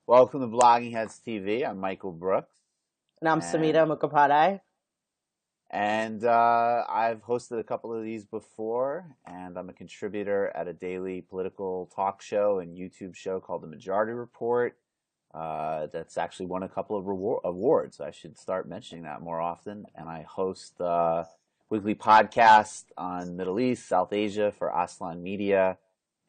Welcome to Blogging Heads TV. I'm Michael Brooks, And I'm and Samhita Mukhopadhyay. I've hosted a couple of these before, and I'm a contributor at a daily political talk show and YouTube show called The Majority Report. That's actually won a couple of awards. I should start mentioning that more often. And I host weekly podcast on Middle East, South Asia for Aslan Media,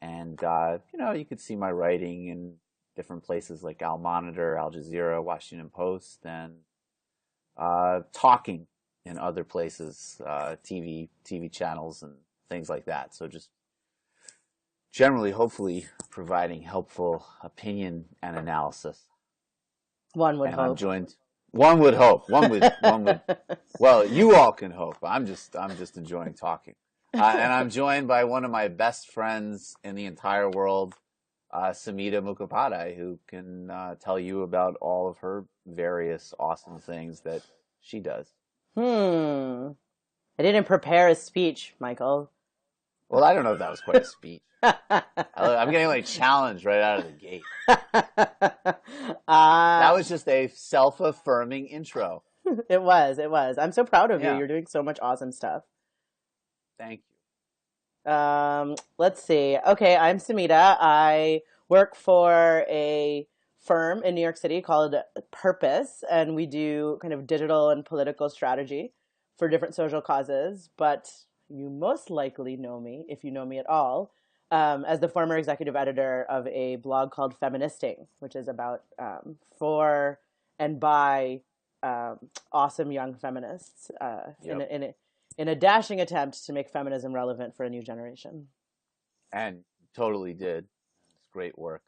and you could see my writing in different places like Al Monitor, Al Jazeera, Washington Post, and talking in other places, TV channels and things like that. So just generally, hopefully, providing helpful opinion and analysis. One would And I'm hope. joined. One would hope. One would. Well, you all can hope. I'm just enjoying talking. And I'm joined by one of my best friends in the entire world, Samhita Mukhopadhyay, who can tell you about all of her various awesome things that she does. Hmm. I didn't prepare a speech, Michael. Well, I don't know if that was quite a speech. I'm getting like challenged right out of the gate. That uh, was just a self-affirming intro. it was. It was. I'm so proud of you. Yeah, You're doing so much awesome stuff. thank you. Let's see. Okay, I'm Samita. I work for a firm in New York City called Purpose, and we do kind of digital and political strategy for different social causes. But you most likely know me, if you know me at all, as the former executive editor of a blog called Feministing, which is about for and by awesome young feminists Yep. in a dashing attempt to make feminism relevant for a new generation. And totally did. It's great work.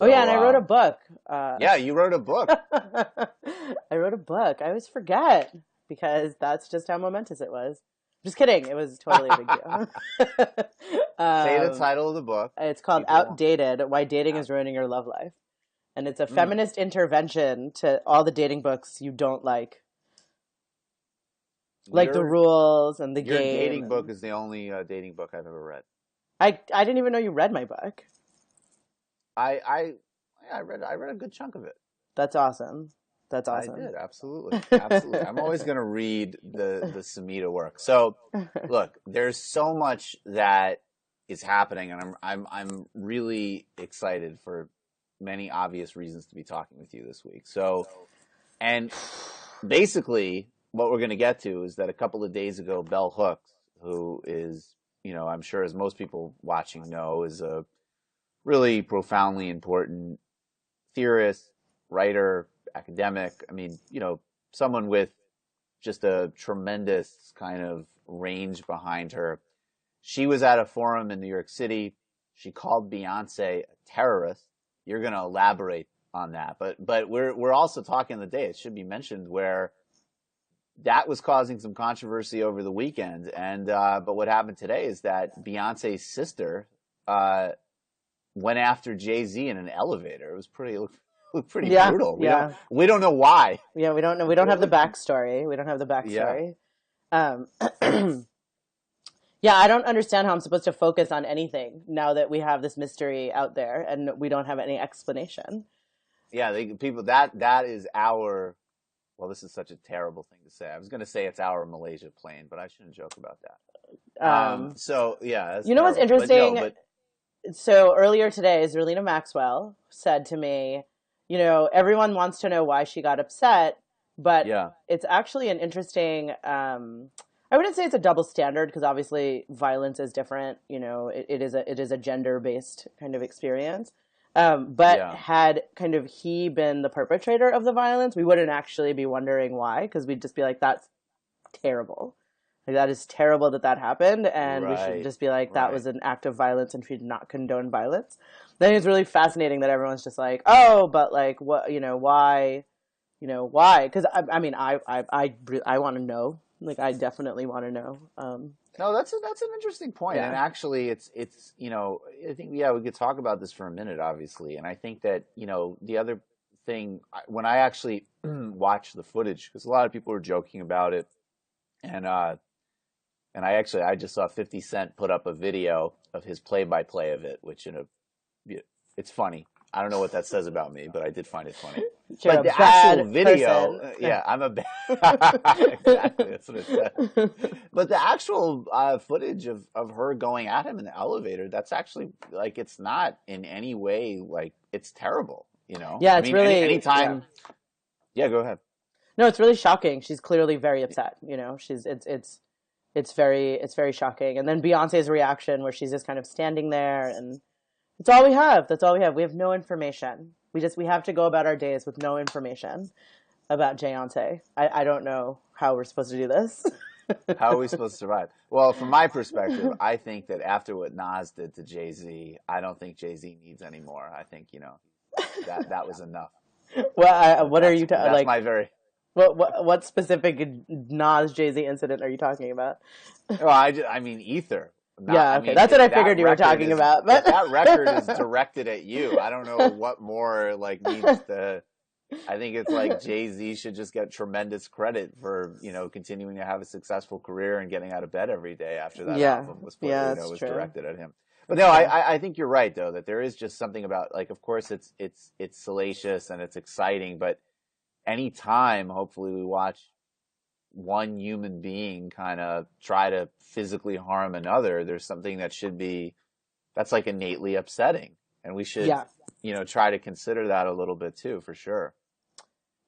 Oh yeah, So, and I wrote a book. Uh, yeah, you wrote a book. I wrote a book. I always forget because that's just how momentous it was. Just kidding. It was totally a big deal. Say the um, title of the book. it's called People want. Outdated: Why Dating Ah, is Ruining Your Love Life, and it's a mm. feminist intervention to all the dating books you don't like the Your rules and the your game. dating book And is the only dating book I've ever read. I didn't even know you read my book. I I yeah, I read a good chunk of it. That's awesome. That's I awesome. did, absolutely. Absolutely. I'm always going to read the Samita work. So, look, there's so much that is happening, and I'm really excited for many obvious reasons to be talking with you this week. So, and basically what we're going to get to is that a couple of days ago, Bell Hooks, who is, I'm sure as most people watching know, is a really profoundly important theorist, writer, academic. I mean, someone with just a tremendous kind of range behind her. She was at a forum in New York City. She called Beyonce a terrorist. You're going to elaborate on that, but we're also talking the day. It should be mentioned where that was causing some controversy over the weekend, and but what happened today is that Beyonce's sister uh, went after Jay-Z in an elevator. It was pretty Yeah, brutal. We don't yeah, we don't know why. yeah. We don't know. We But don't it have the looked backstory. We don't have the yeah. backstory. Um, yeah, I don't understand how I'm supposed to focus on anything now that we have this mystery out there and we don't have any explanation. Yeah, people that is our well, this is such a terrible thing to say. I was going to say it's our Malaysia plane, but I shouldn't joke about that. Um, So yeah, that's you know what's terrible. But no, interesting? but So earlier today, Zerlina Maxwell said to me, everyone wants to know why she got upset, but yeah, it's actually an interesting, I wouldn't say it's a double standard because obviously violence is different. It is a gender based kind of experience. But yeah, had kind of he been the perpetrator of the violence, we wouldn't actually be wondering why because we'd just be like, that's terrible. Like that is terrible that that happened, and we should right, just be like that right. was an act of violence, and we should not condone violence. I think it's really fascinating that everyone's just like, oh, but like what, why, why? Because I mean, I want to know. Like, I definitely want to know. No, that's an interesting point, and Yeah. actually, it's I think yeah, we could talk about this for a minute, obviously, and I think that the other thing when I actually watched the footage, because a lot of people were joking about it, and I just saw 50 Cent put up a video of his play-by-play of it, which it's funny. I don't know what that says about me, but I did find it funny. You're But a the actual bad video, person. yeah, I'm a bad. Exactly, that's what it says. But the actual footage of her going at him in the elevator, that's actually like it's not in any way like it's terrible. Yeah, I it's mean, really, yeah. anytime. Yeah, go ahead. No, it's really shocking. She's clearly very upset. She's it's very shocking. And then Beyonce's reaction, where she's just kind of standing there, and it's all we have. That's all we have. We have no information. We have to go about our days with no information about Beyonce. I don't know how we're supposed to do this. How are we supposed to survive? Well, from my perspective, I think that after what Nas did to Jay-Z, I don't think Jay-Z needs any more. I think, that was enough. Well, But what are you that's like? my very What specific Nas Jay-Z incident are you talking about? well, I mean Ether. Not Yeah, I okay, mean that's what if I that figured you were record talking is about. if But that record is directed at you, I don't know what more like needs to I think it's like Jay-Z should just get tremendous credit for, continuing to have a successful career and getting out of bed every day after that yeah, album was put, yeah, that's was true. directed at him. But That's no, true. I think you're right though, that there is just something about like of course it's salacious and it's exciting, but anytime hopefully we watch one human being kind of try to physically harm another, there's something that's like innately upsetting. And we should, Yeah, try to consider that a little bit too, for sure.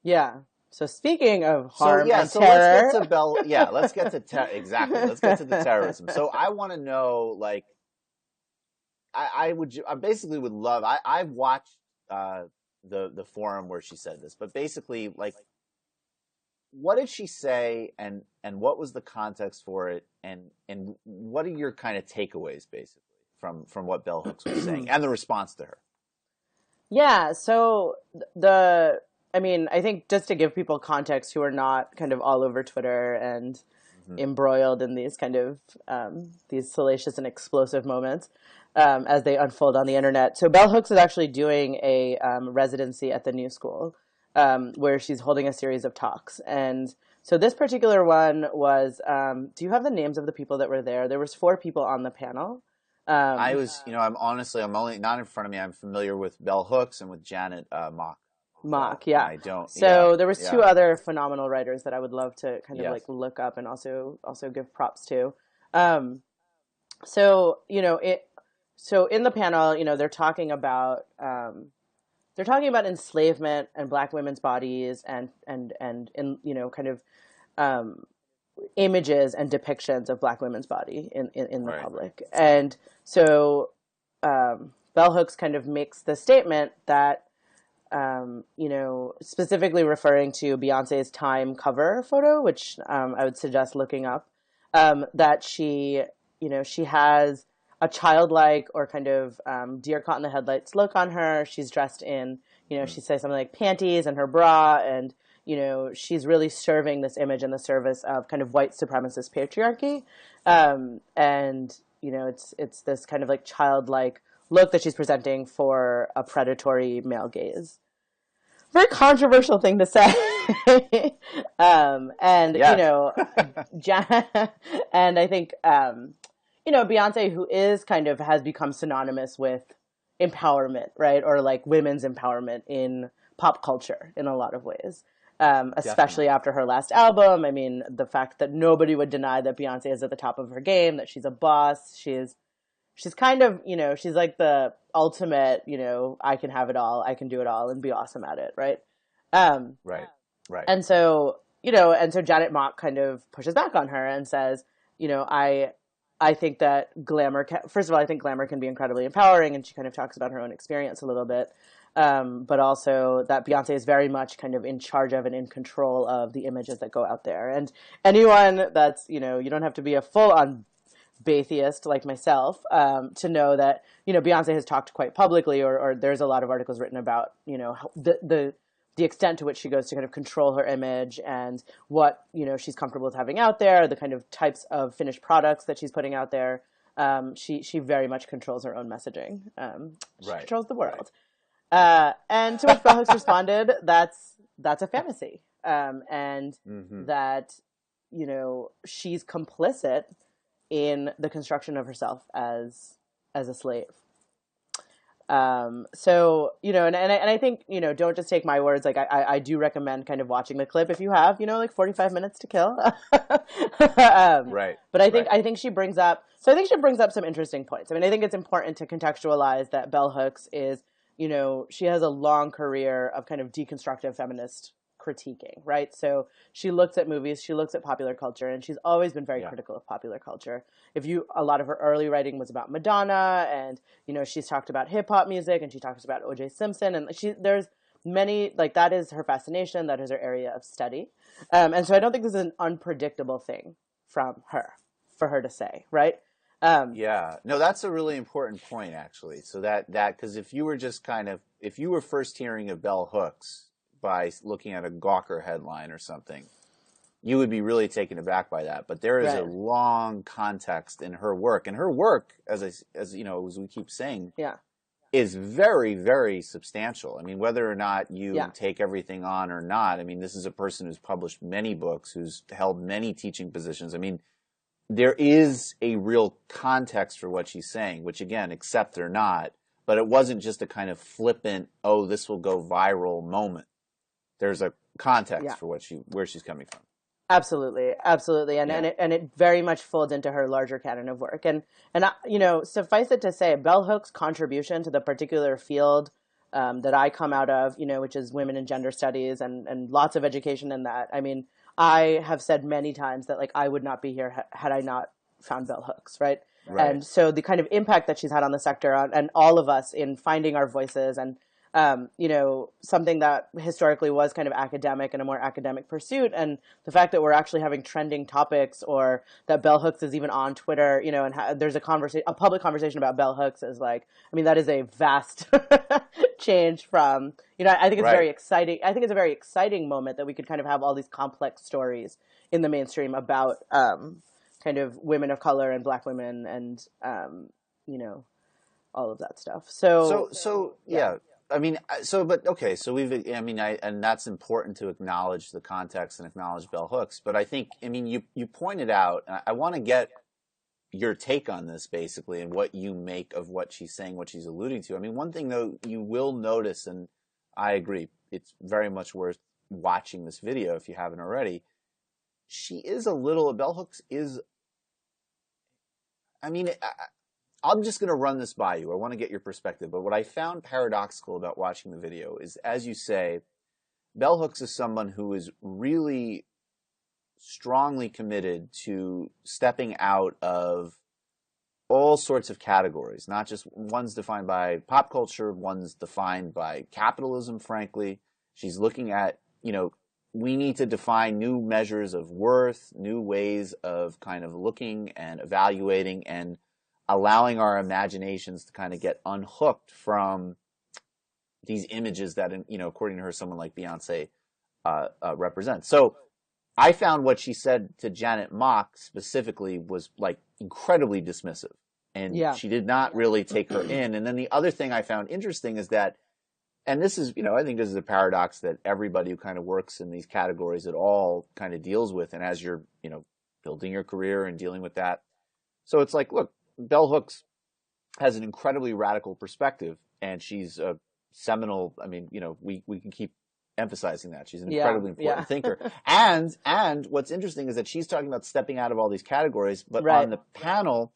yeah. So speaking of So harm yeah, and so let's get terror, to let's get to exactly. Let's get to the terrorism. So I want to know, like, I basically would love. I've watched the forum where she said this, but basically, like, what did she say, and what was the context for it, and what are your kind of takeaways, basically, from what Bell Hooks was saying and the response to her? yeah. So I mean, I think just to give people context who are not kind of all over Twitter and Hmm. embroiled in these kind of these salacious and explosive moments as they unfold on the internet. So Bell Hooks is actually doing a residency at the New School where she's holding a series of talks. And so this particular one was, do you have the names of the people that were there? There was 4 people on the panel. I Um, was, I'm only not in front of me. I'm familiar with Bell Hooks and with Janet Mock, Mock, and yeah. I don't. Yeah, So there was 2 yeah, other phenomenal writers that I would love to kind of like yes. look up and also give props to. Um, so so in the panel, they're talking about enslavement and Black women's bodies and in kind of um, images and depictions of Black women's body in the Right. public. And so Bell Hooks kind of makes the statement that specifically referring to Beyonce's Time cover photo, which I would suggest looking up, that she has a childlike or kind of deer caught in the headlights look on her. She's dressed in, Mm. she says something like panties and her bra, and she's really serving this image in the service of kind of white supremacist patriarchy, and it's this kind of like childlike look that she's presenting for a predatory male gaze. Very controversial thing to say. And Yes. and I think Beyonce, who is kind of has become synonymous with empowerment, right, or like women's empowerment in pop culture in a lot of ways, especially Definitely. after her last album. I mean, the fact that nobody would deny that Beyonce is at the top of her game, that she's a boss, she's kind of, she's like the ultimate, I can have it all, I can do it all and be awesome at it, right? Um, Right. Right. and so, Janet Mock kind of pushes back on her and says, I think that first of all, I think glamour can be incredibly empowering, and she kind of talks about her own experience a little bit. But also that Beyonce is very much kind of in charge of and in control of the images that go out there. And anyone that's, you don't have to be a full on Baytheist like myself to know that Beyonce has talked quite publicly, or there's a lot of articles written about the extent to which she goes to kind of control her image and what she's comfortable with having out there, the kind of types of finished products that she's putting out there. She very much controls her own messaging. She Right. controls the Right. world. And to which Bell Hooks responded, "That's a fantasy, and Hmm. that she's complicit in the construction of herself as a slave." So, and I think, don't just take my words. Like, I do recommend kind of watching the clip if you have, like 45 minutes to kill. Right. But Right. I think she brings up, so I think she brings up some interesting points. I mean, I think it's important to contextualize that Bell Hooks is, she has a long career of kind of deconstructive feminist critiquing, right? So she looks at movies, she looks at popular culture, and she's always been very Yeah. critical of popular culture. A lot of her early writing was about Madonna, and she's talked about hip hop music, and she talks about O.J. Simpson, and there's many, like, that is her fascination, that is her area of study, and so I don't think this is an unpredictable thing from her for her to say, right? Yeah. No, that's a really important point, actually. So because if you were just if you were first hearing of bell hooks by looking at a Gawker headline or something, you would be really taken aback by that. But there is a Right. long context in her work, and her work, as we keep saying, Yeah. is very, very substantial. I mean, whether or not you Yeah. take everything on or not, I mean, this is a person who's published many books, who's held many teaching positions. I mean, there is a real context for what she's saying, which again, accept or not, but it wasn't just a kind of flippant, oh, this will go viral moment. There's a context Yeah. for where she's coming from. Absolutely, absolutely, Yeah. and it very much folds into her larger canon of work. And suffice it to say, Bell Hooks' contribution to the particular field that I come out of, which is women and gender studies, and lots of education in that. I mean, I have said many times that, like, I would not be here had I not found Bell Hooks, right? Right. And so the kind of impact that she's had on the sector and all of us in finding our voices, and something that historically was kind of academic and a more academic pursuit. And the fact that we're actually having trending topics, or that Bell Hooks is even on Twitter, and there's a public conversation about Bell Hooks, is like, I mean, that is a vast change from, I think it's Right. very exciting. I think it's a very exciting moment that we could kind of have all these complex stories in the mainstream about, kind of women of color and Black women, and, all of that stuff. So Yeah. yeah. I mean, but okay. So I mean, and that's important to acknowledge the context and acknowledge bell hooks. But I think, I mean, you pointed out, and I want to get your take on this basically, and what you make of what she's saying, what she's alluding to. I mean, one thing though you will notice, and I agree, it's very much worth watching this video if you haven't already. She is a little, bell hooks is, I mean, I'm just going to run this by you. I want to get your perspective. But what I found paradoxical about watching the video is, as you say, bell hooks is someone who is really strongly committed to stepping out of all sorts of categories, not just one's defined by pop culture, one's defined by capitalism, frankly. She's looking at, we need to define new measures of worth, new ways of kind of looking and evaluating and allowing our imaginations to kind of get unhooked from these images that, according to her, someone like Beyonce represents. So I found what she said to Janet Mock specifically was like incredibly dismissive, and Yeah. she did not really take her in. And then the other thing I found interesting is that, and this is, I think this is a paradox that everybody who kind of works in these categories at all kind of deals with, and as you're, building your career and dealing with that. So it's like, look, bell hooks has an incredibly radical perspective, and she's a seminal. I mean, we can keep emphasizing that she's an Yeah. incredibly important Yeah. thinker. And what's interesting is that she's talking about stepping out of all these categories, but Right. on the panel,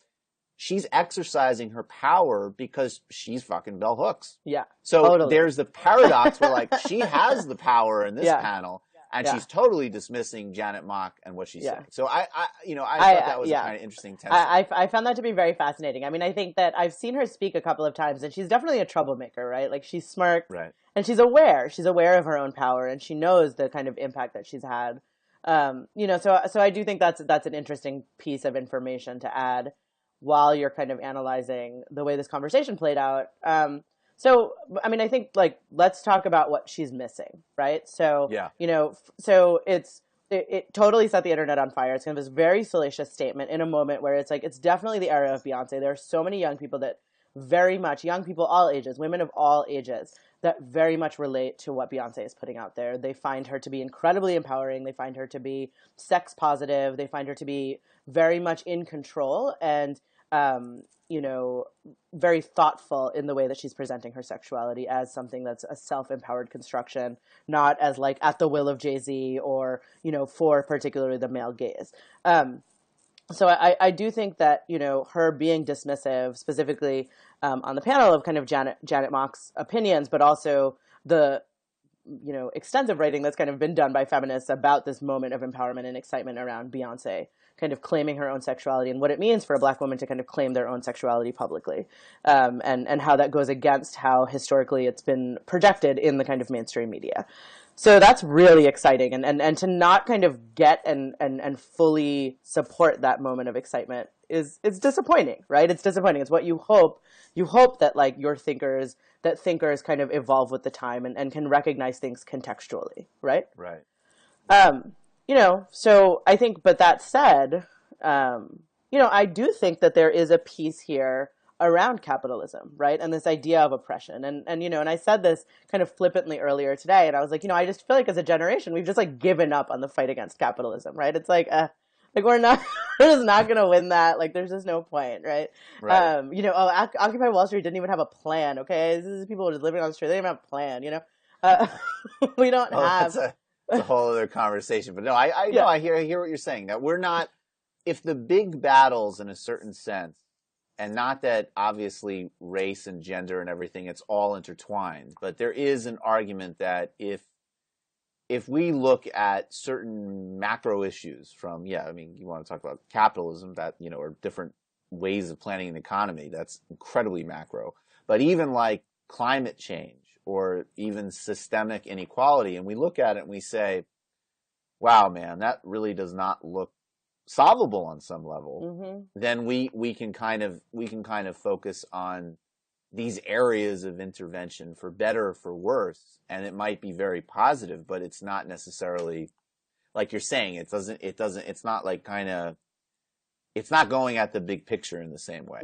she's exercising her power because she's fucking bell hooks. Yeah. So Totally. there's the paradox where, like, she has the power in this Yeah. panel, and Yeah. she's totally dismissing Janet Mock and what she's Yeah. saying. So I thought that was a yeah. kind of interesting tension. I found that to be very fascinating. I mean, I think that I've seen her speak a couple of times, and she's definitely a troublemaker, right? Like, she's smart, Right. and she's aware. She's aware of her own power, and she knows the kind of impact that she's had. So I do think that's an interesting piece of information to add while you're kind of analyzing the way this conversation played out. So, I mean, I think, like, let's talk about what she's missing, right? So, Yeah. So it totally set the internet on fire. It's kind of this very salacious statement in a moment where it's like, it's definitely the era of Beyonce. There are so many young people young people, all ages, women of all ages, that very much relate to what Beyonce is putting out there. They find her to be incredibly empowering. They find her to be sex positive. They find her to be very much in control. And you know, very thoughtful in the way that she's presenting her sexuality as something that's a self-empowered construction, not as like at the will of Jay-Z or, you know, for particularly the male gaze. So I do think that, you know, her being dismissive, specifically on the panel of kind of Janet Mock's opinions, but also the, you know, extensive writing that's kind of been done by feminists about this moment of empowerment and excitement around Beyonce kind of claiming her own sexuality and what it means for a Black woman to kind of claim their own sexuality publicly, and how that goes against how historically it's been projected in the kind of mainstream media. So that's really exciting, and to not kind of get and fully support that moment of excitement is it's disappointing, right? It's disappointing. It's what you hope. You hope that like your thinkers kind of evolve with the time and can recognize things contextually, right? Right. You know, so I think, but that said, you know, I do think that there is a piece here around capitalism, right? And this idea of oppression. And, you know, and I said this kind of flippantly earlier today, and I was like, you know, I just feel like as a generation, we've just like given up on the fight against capitalism, right? It's like we're not, we're just not going to win that. Like, there's just no point, right? Right. You know, Occupy Wall Street didn't even have a plan, okay? This is people just living on the street. They didn't even have a plan, you know? Uh, we don't Well, have. that's a whole other conversation. But no, I Yeah. know, I hear what you're saying. That we're not, if the big battles in a certain sense, and not that obviously race and gender and everything, it's all intertwined, but there is an argument that if we look at certain macro issues from, yeah, I mean, you want to talk about capitalism, that, you know, or different ways of planning an economy, that's incredibly macro. But even like climate change or even systemic inequality, and we look at it and we say, wow, man, that really does not look solvable on some level, then we can kind of focus on these areas of intervention for better or for worse, and it might be very positive, but it's not necessarily like you're saying. It's not like kind of, it's not going at the big picture in the same way.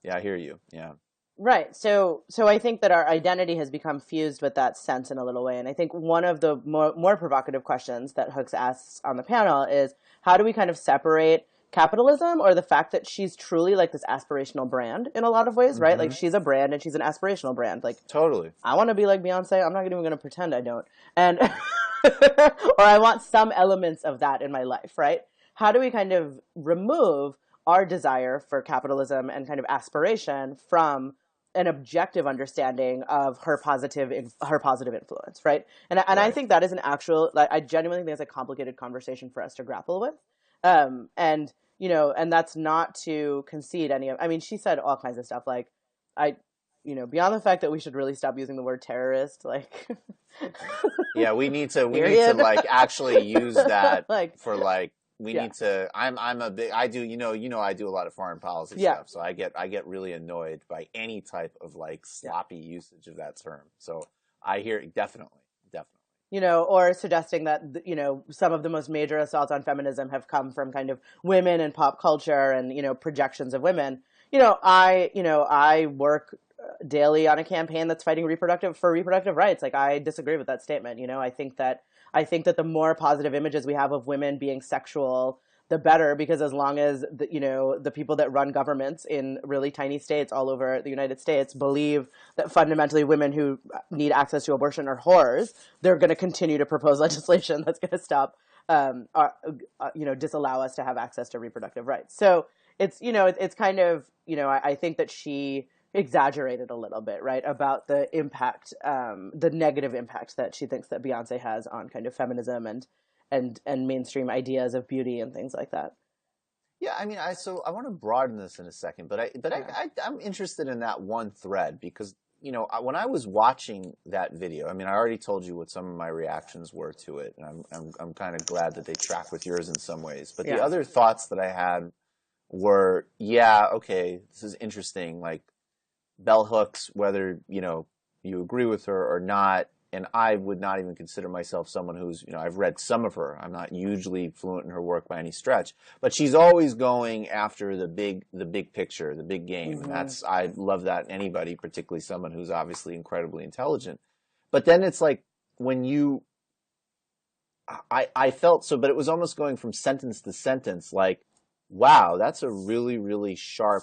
Yeah, I hear you. Yeah. Right. So I think that our identity has become fused with that sense in a little way. And I think one of the more provocative questions that Hooks asks on the panel is, how do we kind of separate capitalism or the fact that she's truly like this aspirational brand in a lot of ways, right? Like she's a brand and she's an aspirational brand. Like, Totally. I want to be like Beyonce. I'm not even going to pretend I don't. And, or I want some elements of that in my life, right? How do we kind of remove our desire for capitalism and kind of aspiration from an objective understanding of her positive influence, right? And I Right. think that is an actual, like, I genuinely think it's a complicated conversation for us to grapple with. And you know, and that's not to concede any of. I mean, she said all kinds of stuff like, I, you know, beyond the fact that we should really stop using the word terrorist, like, Yeah, we need to period. like actually use that Like, for like we yeah, need to I'm a big I do I do a lot of foreign policy yeah, stuff, so I get really annoyed by any type of like yeah. sloppy usage of that term. So I hear definitely. You know, or suggesting that, you know, some of the most major assaults on feminism have come from kind of women in pop culture and, you know, projections of women. You know, I work daily on a campaign that's fighting reproductive rights. Like, I disagree with that statement. You know, I think that the more positive images we have of women being sexual, the better, because as long as the, you know, the people that run governments in really tiny states all over the United States believe that fundamentally women who need access to abortion are whores, they're going to continue to propose legislation that's going to stop, you know, disallow us to have access to reproductive rights. So it's, you know, it's kind of, you know, I think that she exaggerated a little bit, right, about the impact, the negative impact that she thinks that Beyonce has on kind of feminism and mainstream ideas of beauty and things like that. Yeah, I mean, I want to broaden this in a second, but Yeah. I'm interested in that one thread because, you know, when I was watching that video, I mean, I already told you what some of my reactions were to it, and I'm kind of glad that they track with yours in some ways. But the Yeah. other thoughts that I had were, yeah, okay, this is interesting. Like bell hooks, whether, you know, you agree with her or not. And I would not even consider myself someone who's, you know, I've read some of her. I'm not hugely fluent in her work by any stretch, but she's always going after the big picture, the big game. And that's, I love that in anybody, particularly someone who's obviously incredibly intelligent. But then it's like when I felt so, but it was almost going from sentence to sentence, like wow, that's a really, really sharp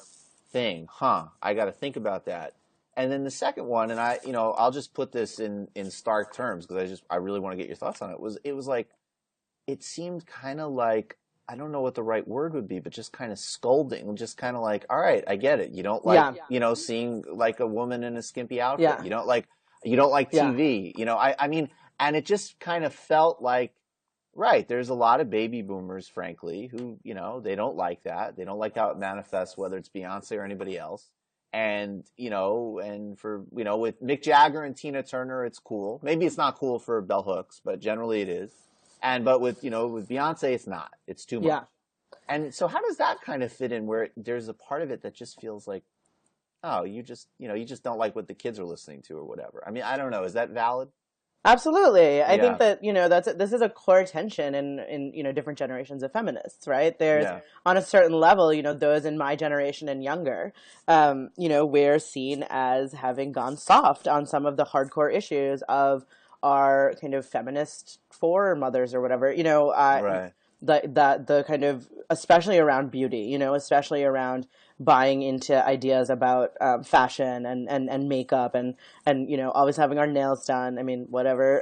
thing, huh? I got to think about that. And then the second one, and I'll just put this in stark terms because I really want to get your thoughts on it. It was like it seemed kind of like, I don't know what the right word would be, but just kind of scolding, just kind of like, all right, I get it. You don't like, Yeah. seeing like a woman in a skimpy outfit. Yeah. You don't like Yeah. TV. I mean, and it just kind of felt like, right, there's a lot of baby boomers, frankly, who, they don't like that. They don't like how it manifests, whether it's Beyonce or anybody else. And for, with Mick Jagger and Tina Turner, it's cool. Maybe it's not cool for bell hooks, but generally it is. But with Beyonce, it's not. It's too much. Yeah. And so how does that kind of fit in where there's a part of it that just feels like, oh, you just don't like what the kids are listening to or whatever. I mean, I don't know. Is that valid? Absolutely. I think Yeah. that, this is a core tension in different generations of feminists, right? There's Yeah. on a certain level, those in my generation and younger, we're seen as having gone soft on some of the hardcore issues of our kind of feminist foremothers or whatever, Right. the kind of, especially around beauty, especially around buying into ideas about fashion and makeup and always having our nails done. I mean, whatever.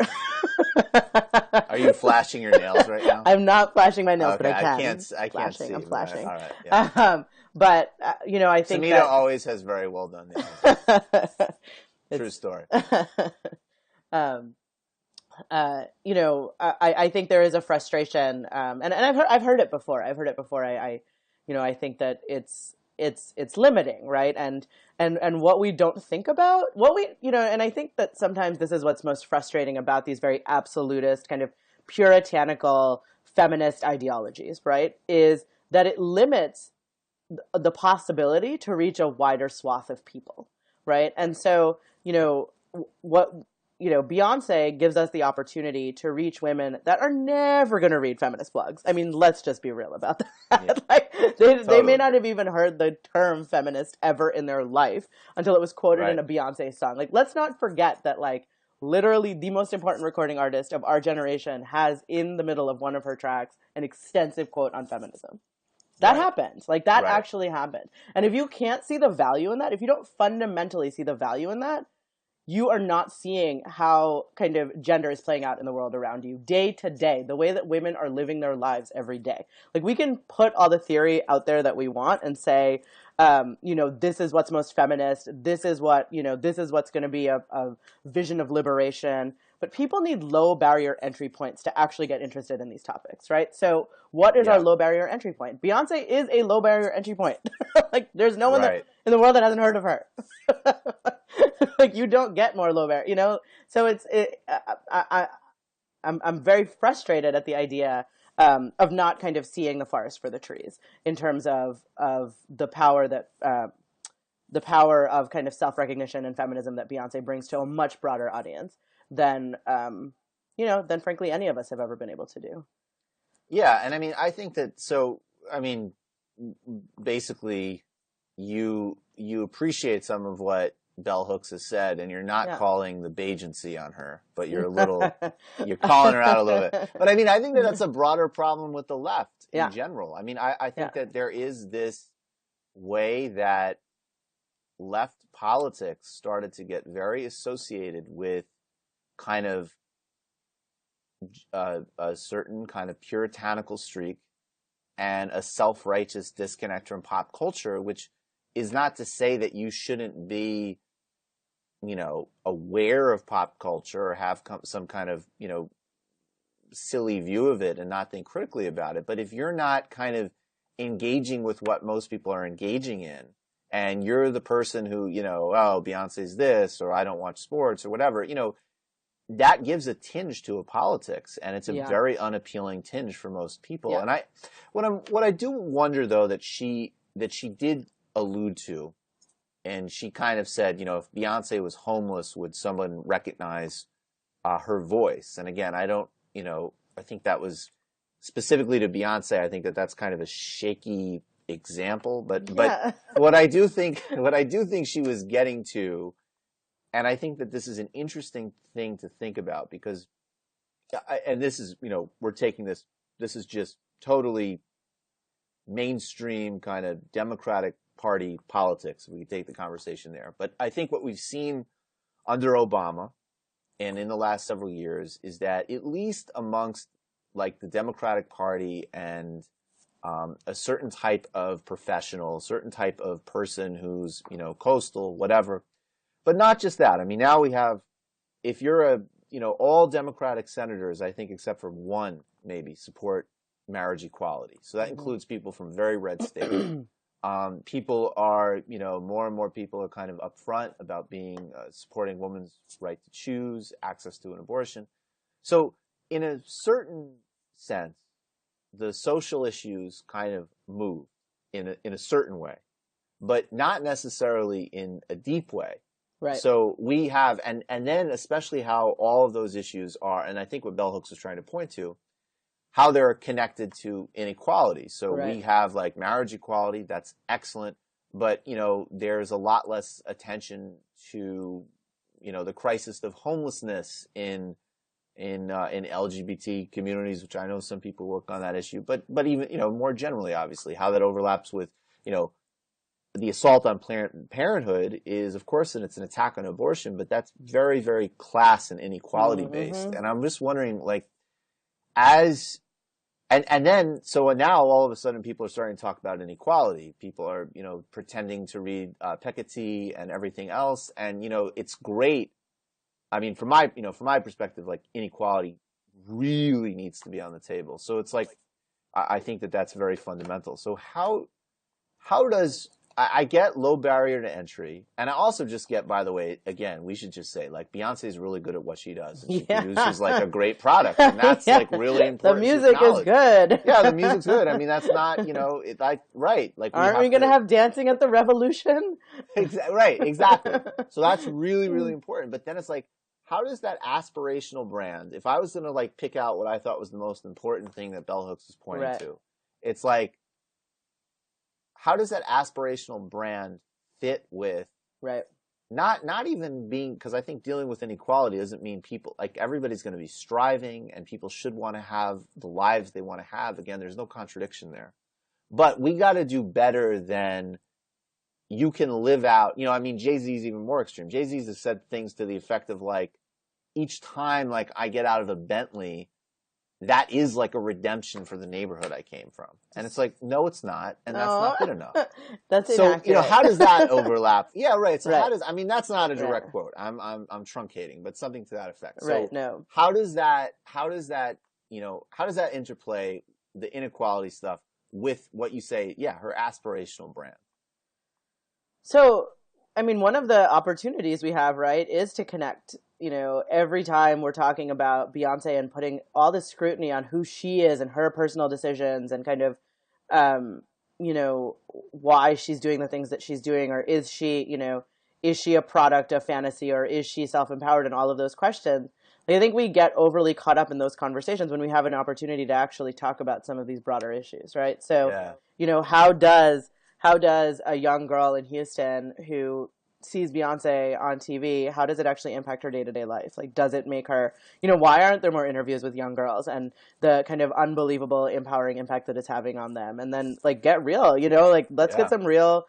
Are you flashing your nails right now? I'm not flashing my nails, but Okay, I I can. can't. I can't Flashing. see. I'm But flashing. all right. Yeah. But I think Samita that always has very well done nails. True it's story. um, I think there is a frustration, and I've heard it before. I've heard it before. I think that it's limiting, right? And what we don't think about, and I think that sometimes this is what's most frustrating about these very absolutist kind of puritanical feminist ideologies, right? Is that it limits the possibility to reach a wider swath of people, right? And so, what Beyonce gives us the opportunity to reach women that are never going to read feminist blogs. I mean, let's just be real about that. Yeah. Like they may Totally. not have even heard the term feminist ever in their life until it was quoted in Right. a Beyonce song. Like, let's not forget that, like, literally the most important recording artist of our generation has in the middle of one of her tracks an extensive quote on feminism. That Right. happened. Like, that Right. actually happened. And if you can't see the value in that, if you don't fundamentally see the value in that, you are not seeing how kind of gender is playing out in the world around you day to day, the way that women are living their lives every day. Like, we can put all the theory out there that we want and say, this is what's most feminist. This is what's going to be a vision of liberation. But people need low barrier entry points to actually get interested in these topics, right? So what is our Yeah. low barrier entry point? Beyonce is a low barrier entry point. Like, there's no one Right. in the world that hasn't heard of her. Like, you don't get more low barrier. So I'm very frustrated at the idea of not kind of seeing the forest for the trees in terms of the power of kind of self-recognition and feminism that Beyonce brings to a much broader audience than than frankly any of us have ever been able to do. Yeah, and I mean, I think that so. I mean, basically, you appreciate some of what Bell Hooks has said, and you're not Yeah. calling the Bajancy on her, but you're calling her out a little bit. But I mean, I think that that's a broader problem with the left in Yeah. general. I mean, I think Yeah. that there is this way that left politics started to get very associated with kind of a certain kind of puritanical streak and a self-righteous disconnect from pop culture, which is not to say that you shouldn't be, aware of pop culture or have some kind of, silly view of it and not think critically about it. But if you're not kind of engaging with what most people are engaging in, and you're the person who, oh, Beyonce's this, or I don't watch sports or whatever, that gives a tinge to a politics, and it's a Yeah. very unappealing tinge for most people. Yeah. And what I do wonder though that she did allude to, and she kind of said, if Beyonce was homeless, would someone recognize her voice? And again, I don't, I think that was specifically to Beyonce. I think that that's kind of a shaky example, but Yeah. what I do think she was getting to. And I think that this is an interesting thing to think about because, and this is, we're taking this is just totally mainstream kind of Democratic Party politics. We could take the conversation there. But I think what we've seen under Obama and in the last several years is that at least amongst like the Democratic Party and a certain type of professional, certain type of person who's, coastal, whatever, but not just that. I mean, now we have, if you're all Democratic senators, I think except for one maybe, support marriage equality. So that includes people from very red states. People are, more and more people are kind of upfront about being supporting women's right to choose, access to an abortion. So in a certain sense, the social issues kind of move in a certain way, but not necessarily in a deep way. Right. So we have, and then especially how all of those issues are, and I think what Bell Hooks was trying to point to, how they're connected to inequality. So Right. we have like marriage equality, that's excellent, but there's a lot less attention to the crisis of homelessness in LGBT communities, which I know some people work on that issue, but even more generally, obviously, how that overlaps with the assault on Planned Parenthood is, of course, and it's an attack on abortion, but that's very, very class and inequality based. And I'm just wondering, like, so now all of a sudden people are starting to talk about inequality. People are, pretending to read Piketty and everything else. And, it's great. I mean, from my perspective, like inequality really needs to be on the table. So it's like, I think that's very fundamental. So how does, I get low barrier to entry, and I also just get, by the way, again, we should just say, like, Beyonce is really good at what she does, and she produces, like, a great product, and that's, like, really important. The music is good. Yeah, the music's good. I mean, that's not, right. Like, aren't we going to have dancing at the Revolution? Right, exactly. So that's really, really important. But then it's like, how does that aspirational brand, if I was going to, like, pick out what I thought was the most important thing that Bell Hooks is pointing to, it's like, how does that aspirational brand fit with not even being, because I think dealing with inequality doesn't mean people, like, everybody's going to be striving and people should want to have the lives they want to have. Again, there's no contradiction there. But we got to do better than you can live out. I mean, Jay-Z's even more extreme. Jay-Z's has said things to the effect of, like, each time, like, I get out of a Bentley, that is like a redemption for the neighborhood I came from. And it's like, no, it's not. And that's not good enough. That's so, inaccurate. How does that overlap? Yeah, right. So Right. I mean, that's not a direct quote. I'm truncating, but something to that effect. So Right, no. how does that interplay, the inequality stuff, with what you say, her aspirational brand? So, I mean, one of the opportunities we have, right, is to connect. Every time we're talking about Beyonce and putting all this scrutiny on who she is and her personal decisions and kind of, why she's doing the things that she's doing, or is she a product of fantasy, or is she self-empowered, and all of those questions. I think we get overly caught up in those conversations when we have an opportunity to actually talk about some of these broader issues, right? So, how does a young girl in Houston who sees Beyonce on TV, how does it actually impact her day-to-day life? Like, does it make her, why aren't there more interviews with young girls and the kind of unbelievable empowering impact that it's having on them? And then, like, get real, let's get some real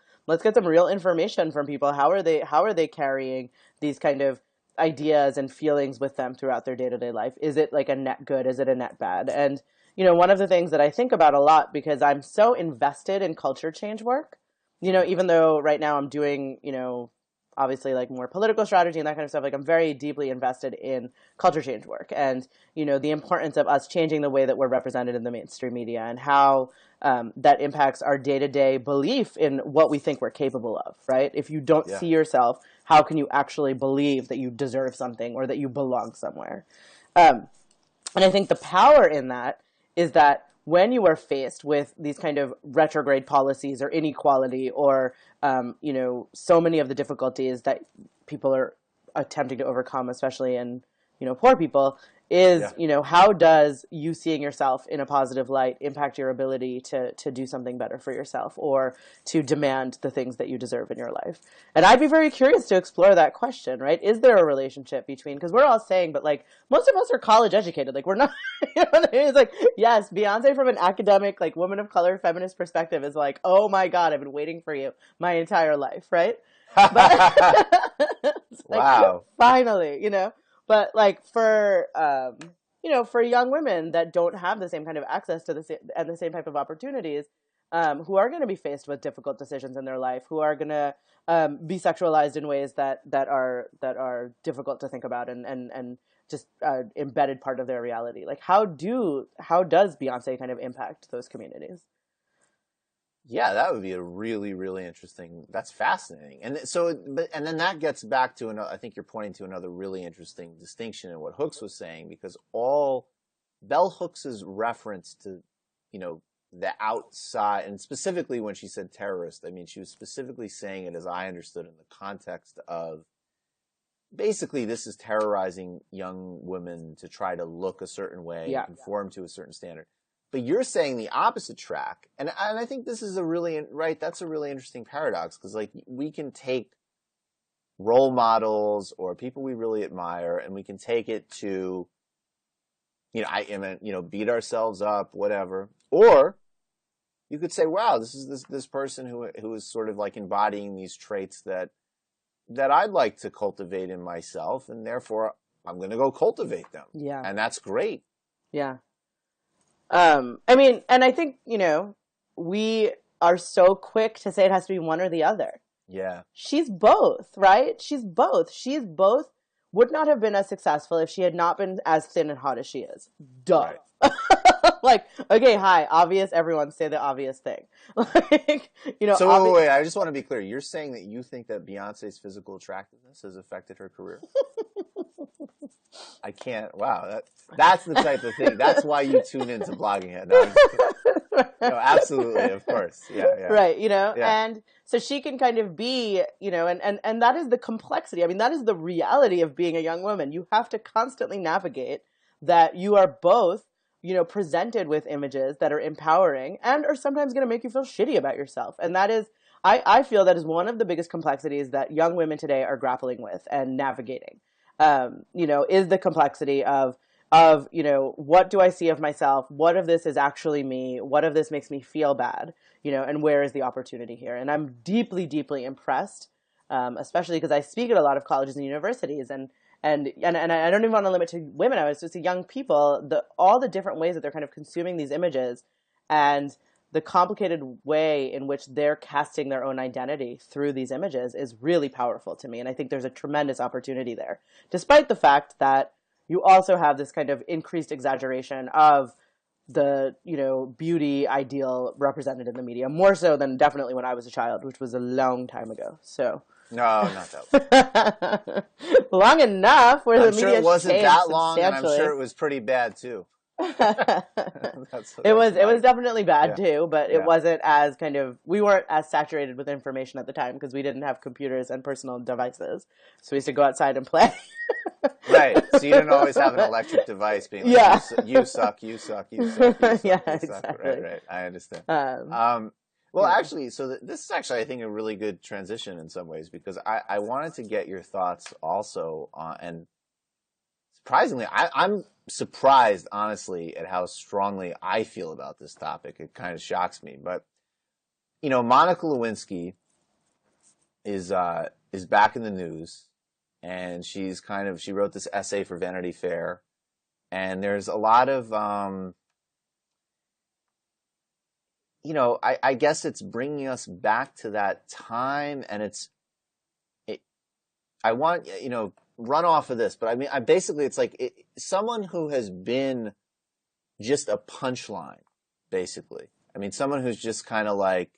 information from people. How are they carrying these kind of ideas and feelings with them throughout their day-to-day life? Is it like a net good? Is it a net bad? And, one of the things that I think about a lot, because I'm so invested in culture change work, even though right now I'm doing, obviously, like, more political strategy and that kind of stuff, like, I'm very deeply invested in culture change work and, the importance of us changing the way that we're represented in the mainstream media and how that impacts our day-to-day belief in what we think we're capable of, right? If you don't see yourself, how can you actually believe that you deserve something or that you belong somewhere? And I think the power in that is that when you are faced with these kind of retrograde policies or inequality or, so many of the difficulties that people are attempting to overcome, especially in, poor people, is, Yeah. how does you seeing yourself in a positive light impact your ability to do something better for yourself or to demand the things that you deserve in your life? And I'd be very curious to explore that question, right? Is there a relationship between, because we're all saying, but like most of us are college educated. Like we're not, you know what I mean? It's like, yes, Beyonce from an academic, like woman of color, feminist perspective is like, oh my God, I've been waiting for you my entire life, right? But it's like, Wow. finally, but like for for young women that don't have the same kind of access to the same type of opportunities, who are going to be faced with difficult decisions in their life, who are going to be sexualized in ways that are difficult to think about and just embedded part of their reality. Like how does Beyonce kind of impact those communities? Yeah, that would be a really, really interesting. That's fascinating. And so, and then that gets back to another. I think you're pointing to another really interesting distinction in what Hooks was saying, because all Bell Hooks's reference to, the outside, and specifically when she said terrorist, I mean, she was specifically saying it, as I understood, in the context of basically this is terrorizing young women to try to look a certain way Yeah. and conform to a certain standard. But you're saying the opposite track, and I think this is that's a really interesting paradox, because like we can take role models or people we really admire, and we can take it to, beat ourselves up, whatever, or you could say, wow, this is this person who is sort of like embodying these traits that I'd like to cultivate in myself, and therefore I'm going to go cultivate them, Yeah. and that's great. Yeah. I mean, and I think, we are so quick to say it has to be one or the other. Yeah. She's both, right? She's both. She's both. Would not have been as successful if she had not been as thin and hot as she is. Duh. Right. Like, okay, hi, obvious. Everyone say the obvious thing. Like, So wait, I just want to be clear. You're saying that you think that Beyonce's physical attractiveness has affected her career? I can't. Wow, that's the type of thing. That's why you tune into Blogging Head. No, absolutely, of course. Yeah. Right, Yeah. and so she can kind of be, and that is the complexity. I mean, that is the reality of being a young woman. You have to constantly navigate that you are both, presented with images that are empowering and are sometimes going to make you feel shitty about yourself. And that is, I feel that is one of the biggest complexities that young women today are grappling with and navigating. Is the complexity of, what do I see of myself? What of this is actually me? What of this makes me feel bad? And where is the opportunity here? And I'm deeply, deeply impressed, especially because I speak at a lot of colleges and universities, and I don't even want to limit to women. I was just young people, all the different ways that they're kind of consuming these images, and the complicated way in which they're casting their own identity through these images is really powerful to me. And I think there's a tremendous opportunity there, despite the fact that you also have this kind of increased exaggeration of the, beauty ideal represented in the media, more so than definitely when I was a child, which was a long time ago. So. No, not that long. Long enough where I'm the sure media it wasn't changed that long, and I'm substantially. sure it was pretty bad too. It was definitely bad too, but Yeah. it wasn't as we weren't as saturated with information at the time because we didn't have computers and personal devices. So we used to go outside and play. Right. So you didn't always have an electric device being like, Yeah. you suck, you suck, you suck, you suck, Yeah, you suck. exactly. Right. I understand. Yeah. Actually, so this is actually, I think, a really good transition in some ways, because I wanted to get your thoughts also on, and surprisingly, I'm surprised, honestly, at how strongly I feel about this topic. It kind of shocks me. But, Monica Lewinsky is back in the news, and she wrote this essay for Vanity Fair, and there's a lot of, I guess it's bringing us back to that time, and I want, run off of this, but I mean, basically, it's like someone who has been just a punchline, basically. I mean, someone who's just kind of like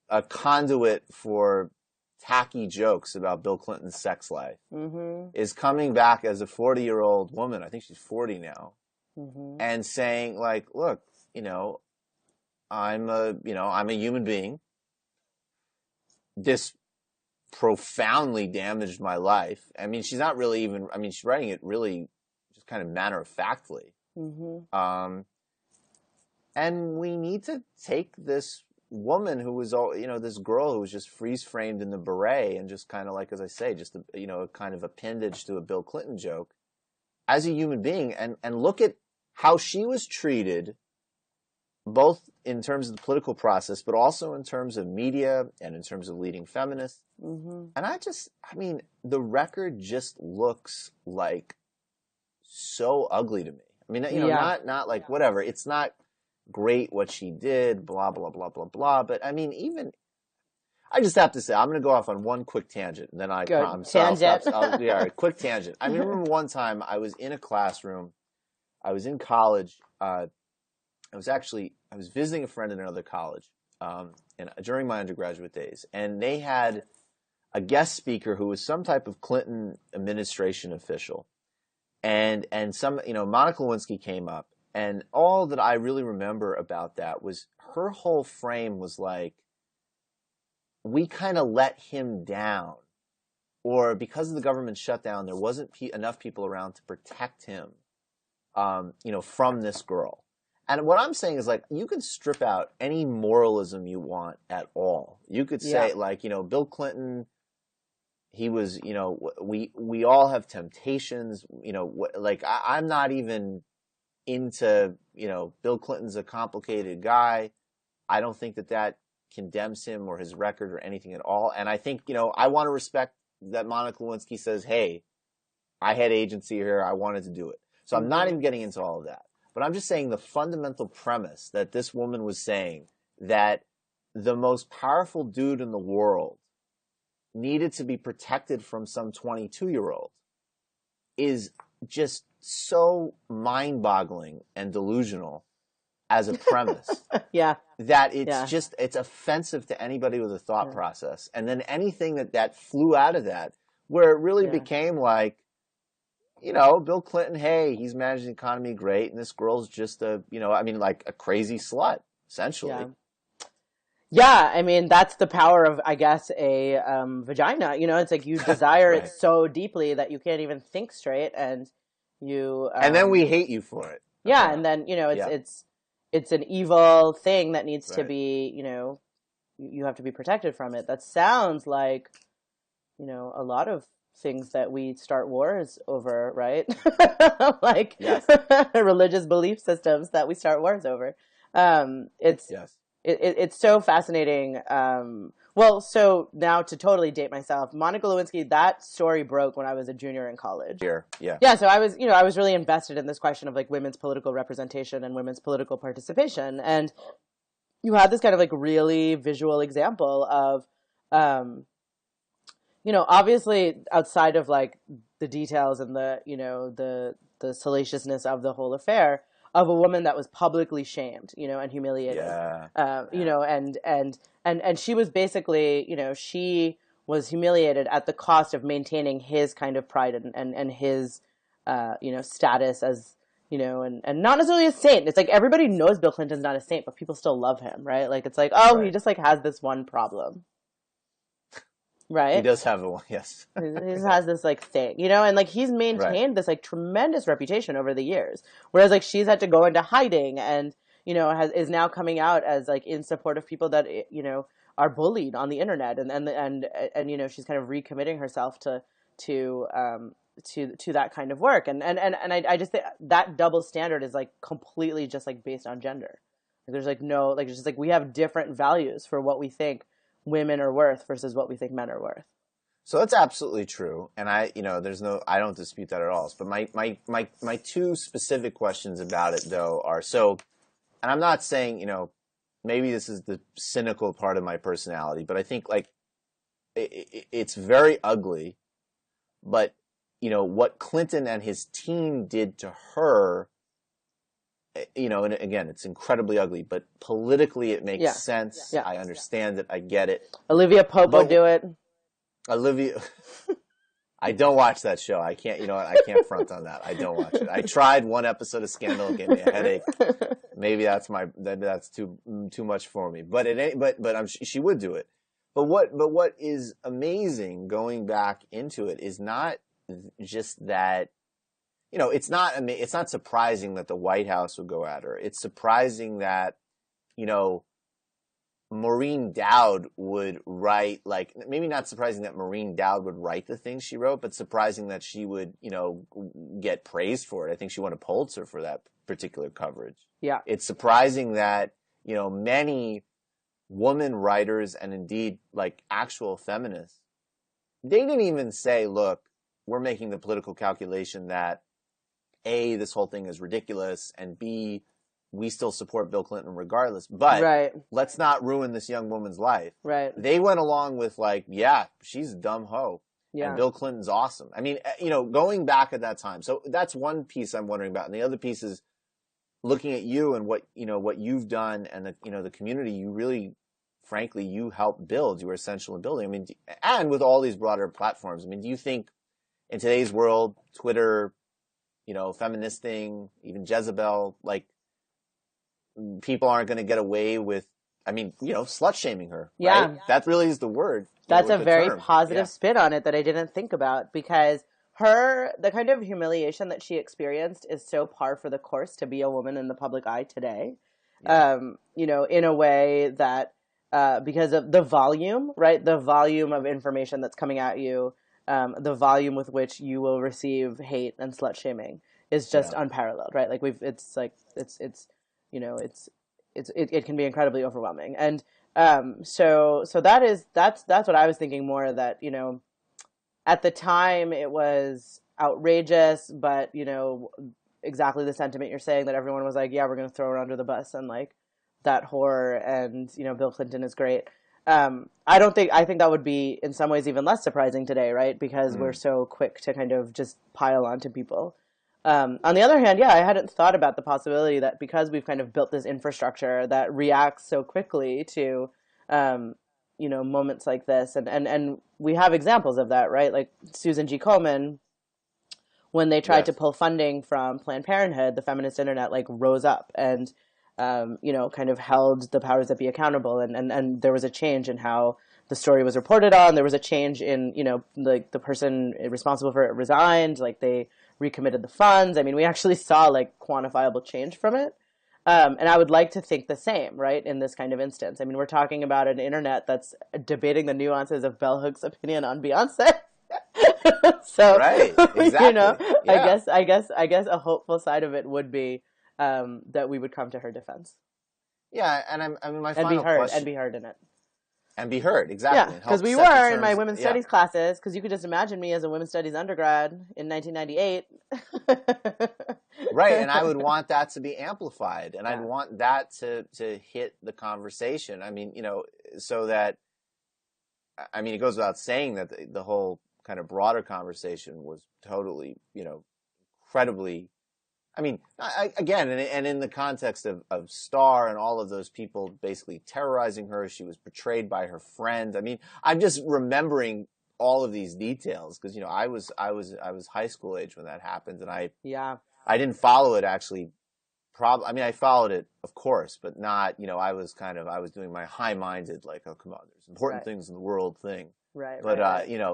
a conduit for tacky jokes about Bill Clinton's sex life, is coming back as a 40-year-old woman. I think she's 40 now, and saying like, look, I'm a human being. This profoundly damaged my life. I mean, she's not really even, she's writing it really just kind of matter-of-factly. Mm-hmm. And we need to take this woman who was all, this girl who was just freeze-framed in the beret and just kind of like, as I say, just a kind of appendage to a Bill Clinton joke as a human being, and look at how she was treated, both in terms of the political process, but also in terms of media and in terms of leading feminists. Mm-hmm. And the record just looks like so ugly to me. I mean, not like whatever. It's not great what she did, blah, blah, blah, blah, blah. But I mean, I just have to say, I'm going to go off on one quick tangent, and then I promise. Tangent. Quick tangent. I mean, I remember one time I was in a classroom. I was in college. I was visiting a friend in another college during my undergraduate days, and they had a guest speaker who was some type of Clinton administration official, and some Monica Lewinsky came up, and all that I really remember about that was her whole frame was like, we kind of let him down, or because of the government shutdown, there wasn't enough people around to protect him, from this girl. And what I'm saying is, like, you can strip out any moralism you want at all. You could say, like, Bill Clinton, he was, we all have temptations, like, I'm not even into, Bill Clinton's a complicated guy. I don't think that condemns him or his record or anything at all. And I think, I want to respect that Monica Lewinsky says, hey, I had agency here. I wanted to do it. So I'm not even getting into all of that. But I'm just saying the fundamental premise that this woman was saying, that the most powerful dude in the world needed to be protected from some 22-year-old is just so mind-boggling and delusional as a premise. That it's offensive to anybody with a thought process. And then anything that flew out of that, where it really became like, Bill Clinton, hey, he's managing the economy great, and this girl's just like a crazy slut, essentially. Yeah, I mean, that's the power of, I guess, a vagina. It's like you desire it so deeply that you can't even think straight, and you... and then we hate you for it. Yeah, and then, it's an evil thing that needs to be, you have to be protected from it. That sounds like, a lot of things that we start wars over, right? Like religious belief systems that we start wars over. It's so fascinating. Well, so now to totally date myself, Monica Lewinsky, that story broke when I was a junior in college. Yeah. So I was really invested in this question of like women's political representation and women's political participation. And you had this kind of like really visual example of, obviously outside of like the details and the salaciousness of the whole affair, of a woman that was publicly shamed, and humiliated, and she was basically, she was humiliated at the cost of maintaining his kind of pride and his, status as, and not necessarily a saint. It's like everybody knows Bill Clinton's not a saint, but people still love him, right? Like, it's like, he just like has this one problem. Right. He does have one, yes. He just has this like thing, and like he's maintained this like tremendous reputation over the years. Whereas like she's had to go into hiding and, is now coming out as like in support of people that, are bullied on the internet and she's kind of recommitting herself to that kind of work. And I just think that double standard is like completely just like based on gender. Like, there's like no, like, it's just like we have different values for what we think women are worth versus what we think men are worth. So that's absolutely true, and I don't dispute that at all. But my two specific questions about it though are and I'm not saying maybe this is the cynical part of my personality, but I think like it's very ugly. But what Clinton and his team did to her. And again, it's incredibly ugly, but politically it makes sense. Yeah. I understand it. I get it. Olivia Pope would do it. Olivia, I don't watch that show. I can't, I can't front on that. I don't watch it. I tried one episode of Scandal, it gave me a headache. Maybe that's too much for me. But she would do it. But what is amazing going back into it is not just that it's not surprising that the White House would go at her. It's surprising that, you know, Maureen Dowd would write, like, maybe not surprising that Maureen Dowd would write the things she wrote, but surprising that she would, get praised for it. I think she won a Pulitzer for that particular coverage. Yeah. It's surprising that, many woman writers and indeed like actual feminists, they didn't even say, look, we're making the political calculation that A, this whole thing is ridiculous, and B, we still support Bill Clinton regardless, but Right. let's not ruin this young woman's life. Right. They went along with like, yeah, she's a dumb hoe. Yeah. And Bill Clinton's awesome. I mean, going back at that time. So that's one piece I'm wondering about. And the other piece is looking at you and what you've done and the community you really, frankly, you helped build. You were essential in building. I mean, and with all these broader platforms, I mean, do you think in today's world, Twitter, feministing, even Jezebel, like, people aren't going to get away with, slut shaming her. Yeah. Right? That really is the word. That's a very positive spin on it that I didn't think about, because the kind of humiliation that she experienced is so par for the course to be a woman in the public eye today. Yeah. In a way that, because of the volume, right? The volume of information that's coming at you, the volume with which you will receive hate and slut shaming is just unparalleled, right? Like it can be incredibly overwhelming. And so that's what I was thinking more, that, at the time it was outrageous, but, exactly the sentiment you're saying, that everyone was like, yeah, we're going to throw her under the bus, and like, that horror, and, Bill Clinton is great. I think that would be in some ways even less surprising today, right? Because we're so quick to kind of just pile onto people. On the other hand, I hadn't thought about the possibility that because we've kind of built this infrastructure that reacts so quickly to, moments like this, and we have examples of that, right? Like Susan G. Komen, when they tried to pull funding from Planned Parenthood, the feminist internet like rose up and, kind of held the powers that be accountable, and there was a change in how the story was reported on. There was a change in, like the person responsible for it resigned, like they recommitted the funds. I mean, we actually saw like quantifiable change from it. And I would like to think the same, right, in this kind of instance. I mean, we're talking about an internet that's debating the nuances of Bell Hooks' opinion on Beyonce. So, right, exactly. I guess a hopeful side of it would be that we would come to her defense. Yeah, and my final question, and be heard in it. And be heard, exactly. Yeah, because we were in my women's studies classes, because you could just imagine me as a women's studies undergrad in 1998. Right, and I would want that to be amplified, and I'd want that to hit the conversation. I mean, so that, I mean, it goes without saying that the whole kind of broader conversation was totally, incredibly, I mean, again, and in the context of Star and all of those people basically terrorizing her, she was betrayed by her friend. I mean, I'm just remembering all of these details because, I was high school age when that happened, and I didn't follow it actually. I mean, I followed it, of course, but not, I was doing my high-minded, like, oh, come on, there's important things in the world thing. Right. But,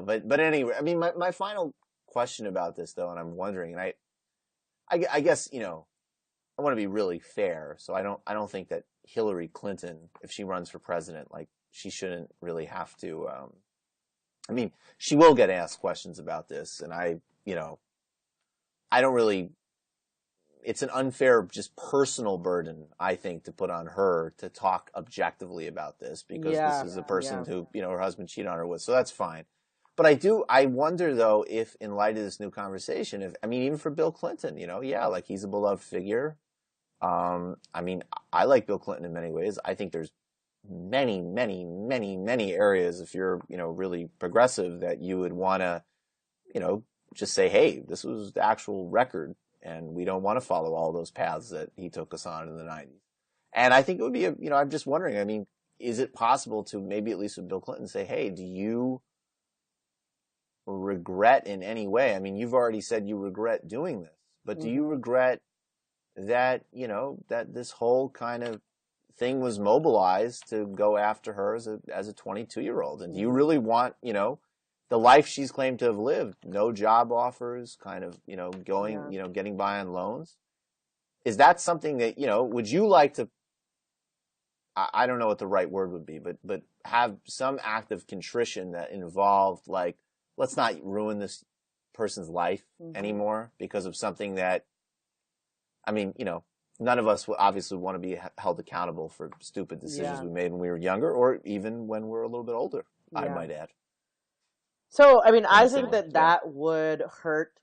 but anyway, I mean, my final question about this, though, and I'm wondering, and I guess, I want to be really fair. So I don't think that Hillary Clinton, if she runs for president, like, she shouldn't really have to, I mean, she will get asked questions about this, and I don't really, it's an unfair, just personal burden, I think, to put on her to talk objectively about this, because this is a person who, her husband cheated on her with, so that's fine. But I wonder, though, if in light of this new conversation, even for Bill Clinton, like, he's a beloved figure. I mean, I like Bill Clinton in many ways. I think there's many, many, many, many areas, if you're, really progressive, that you would want to, just say, hey, this was the actual record, and we don't want to follow all those paths that he took us on in the 90s. And I think it would be, I'm just wondering, I mean, is it possible to maybe at least with Bill Clinton say, hey, do you regret in any way? I mean, you've already said you regret doing this, but do you regret that, that this whole kind of thing was mobilized to go after her as a 22-year-old? And do you really want, the life she's claimed to have lived, no job offers, kind of, going, Yeah. getting by on loans. Is that something that, would you like to, I don't know what the right word would be, but have some act of contrition that involved, like, let's not ruin this person's life anymore because of something that, I mean, none of us obviously want to be held accountable for stupid decisions we made when we were younger, or even when we're a little bit older, I might add. So, I mean, I think that would hurt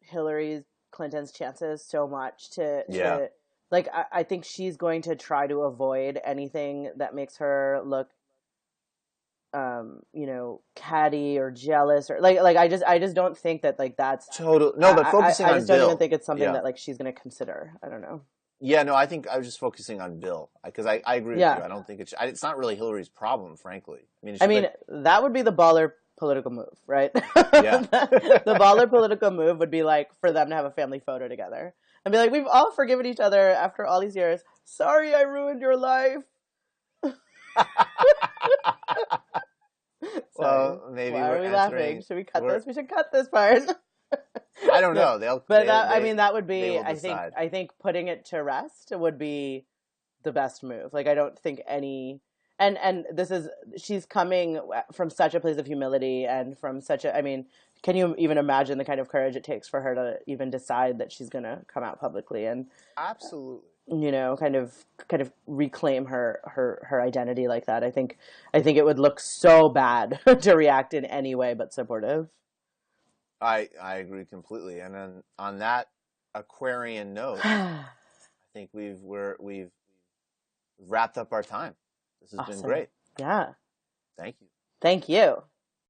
Hillary Clinton's chances so much to like, I think she's going to try to avoid anything that makes her look, catty or jealous, or like I just don't think that, like, that's total. No, but focusing on I just don't even think it's something that, like, she's going to consider. I don't know. Yeah, no, I think I was just focusing on Bill because I agree with you. I don't think it's not really Hillary's problem, frankly. I mean, that would be the baller political move, right? Yeah. The baller political move would be, like, for them to have a family photo together and be like, we've all forgiven each other after all these years. Sorry I ruined your life. Well, maybe why are we laughing? Should we cut this? We should cut this part. I don't know. That would be, I think putting it to rest would be the best move. Like, I don't think and she's coming from such a place of humility and from such a, I mean, can you even imagine the kind of courage it takes for her to even decide that she's going to come out publicly and absolutely, kind of reclaim her identity like that? I think it would look so bad to react in any way but supportive. I agree completely. And then on that Aquarian note, I think we've wrapped up our time. This has been great. Yeah. Thank you. Thank you.